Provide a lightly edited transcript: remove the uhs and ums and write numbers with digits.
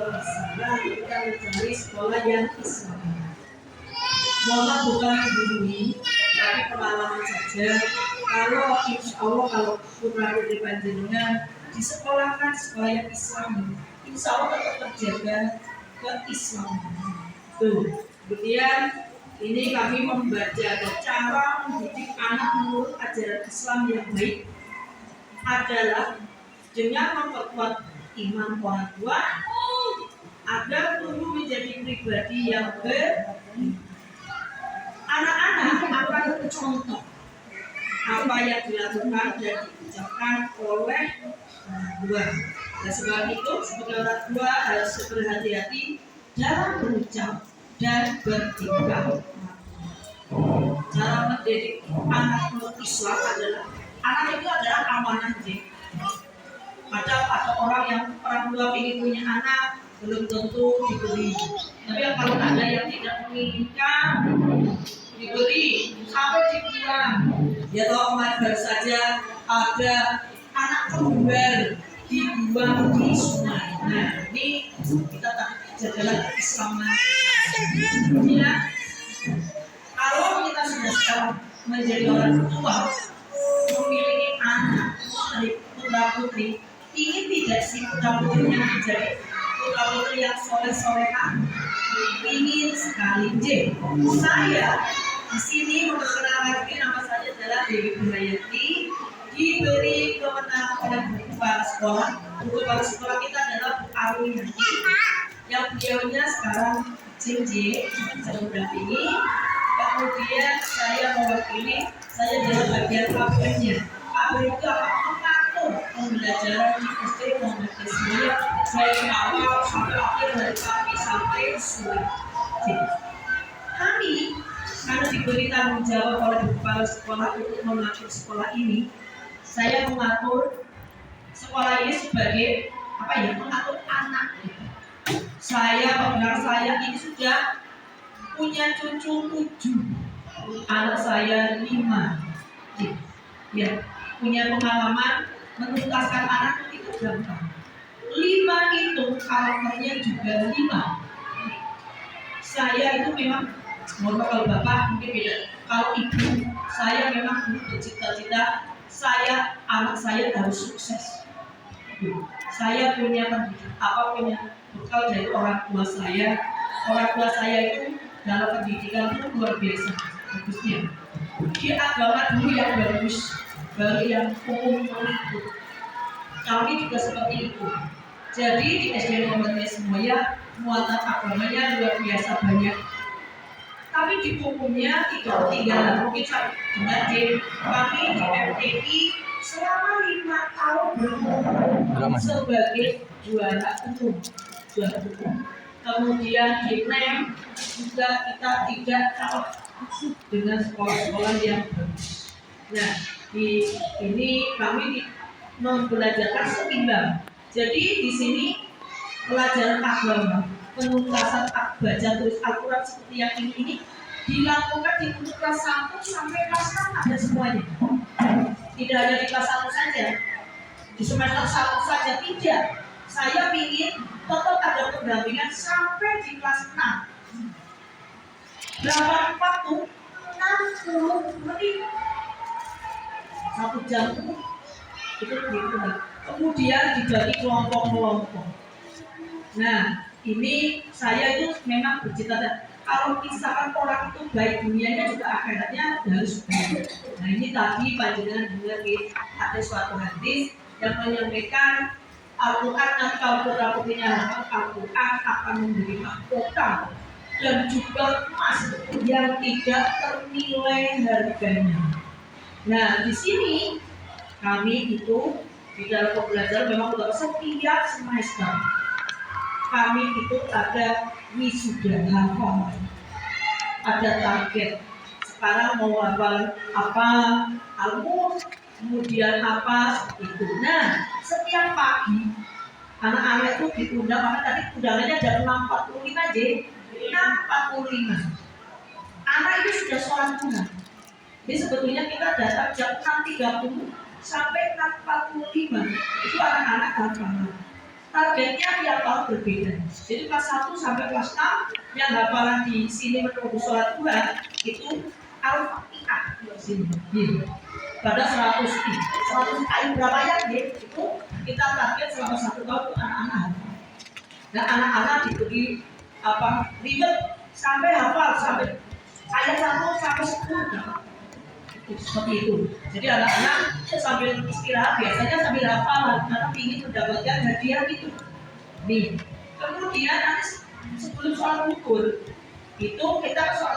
kalau bisa kita mencari sekolah yang Islam. Mohon bukan menggurui, tapi pengalaman saja. Kalau insya Allah kalau putra putri panjenengan disekolahkan sekolah yang Islam, insya Allah tetap terjaga keislaman. Tuh, kemudian ini kami membaca cara mendidik anak menurut ajaran Islam yang baik adalah dengan memperkuat iman orang tua agar tumbuh menjadi pribadi yang anak-anak akan mencontoh apa yang dilakukan dan diucapkan oleh orang tua. Dan sebab itu sebagai orang tua harus berhati-hati dalam berucap dan bertingkah. Cara mendidik anak menurut Islam adalah anak itu adalah amanah. Ada orang yang orang tua ingin punya anak belum tentu diberi. Tapi kalau ada yang tidak menginginkan diberi sampai dibuang. Ya kalau kemarin baru saja ada anak kembar dibuang di sungai. Nah ini kita tak jadilah keislaman. Ya, kalau kita sudah menjadi orang tua memiliki anak putra putri, ingin tidak sih putra putrinya menjadi putra putri yang soleh-soleha? Ingin sekali. Saya di sini memperkenalkan diri, nama saya adalah Dewi Burayati, diberi kewenangan oleh buku kepala sekolah. Buku kepala sekolah kita adalah Bu Arwinati, yang beliaunya sekarang JJ sedang mendampingi. Kemudian saya mewakili, saya adalah bagian APM-nya. APM itu akan mengatur pembelajaran di SD Muhammad Ismail dari awal sampai akhir, dari pagi sampai sore. Kami karena diberi tanggung jawab oleh kepala sekolah untuk mengatur sekolah ini, saya mengatur sekolah ini sebagai mengatur anak. Benar saya ini sudah punya cucu 7, anak saya 5. Ya, punya pengalaman menuntaskan anak itu gampang. 5 itu karakternya juga 5. Saya itu memang, mohon maaf kalau bapak mungkin beda. Kalau ibu, saya memang bercita-cita anak saya harus sukses. Saya punya punya bekal dari orang tua saya. Orang tua saya itu dalam pendidikan itu luar biasa bagusnya. Dia agama dulu yang bagus, baru yang umum ikut. Kami juga seperti itu. Jadi di SD Muhammadiyah semuanya muatan agamanya luar biasa banyak. Tapi di bukunya tidak ketinggalan. Mungkin dengan kami di FTI selama 5 tahun berumur sebagai juara umum. Kemudian di NEM juga kita tidak kalah dengan sekolah-sekolah yang bagus. Nah, di ini kami membelajarkan seimbang. Jadi di sini pelajaran agama, penuntasan baca tulis Al-Quran seperti yang ini dilakukan di kelas 1 sampai kelas 6 ada semuanya. Tidak hanya di kelas 1 saja, di semester 1 saja tidak. Saya ingin tetap ada pendampingan sampai di kelas 6. Berapa waktu? 60 menit. 1 jam itu begitu. Kemudian dibagi kelompok-kelompok. Nah, ini saya itu memang bercita-cita kalau misalkan orang itu baik dunianya juga akhiratnya harus baik. Nah, ini tadi panjenengan dengar ada suatu hadis yang menyampaikan Al-Quran nanti kalau putra putrinya Al-Quran akan memberi mahkota dan juga emas yang tidak ternilai harganya. Nah, di sini kami itu di dalam pembelajaran memang setiap semester kami itu ada wisuda hafalan, ada target. Sekarang mau hafal apa, Al-Quran, kemudian apa seperti itu. Nah, setiap pagi anak-anak itu diundang, karena tadi undangannya jam 6.45 aja. 6.45 anak itu sudah sholat sunnah. Jadi sebetulnya kita datang jam 6.30 sampai 6.45 itu anak-anak hafalan. targetnya tiap tahun berbeda. Jadi kelas 1 sampai kelas 6 yang hafalan di sini menunggu sholat Tuhan itu Al-Fatihah di sini. Pada 100 kali berapa ya? Itu kita target selama 1 tahun untuk anak-anak. Dan anak-anak diberi ribet sampai hafal sampai ayat 1 sampai 10. Seperti itu. Jadi anak-anak sambil istirahat biasanya sambil hafal karena ingin mendapatkan hadiah itu. Kemudian nanti sebelum sholat zuhur itu kita sholat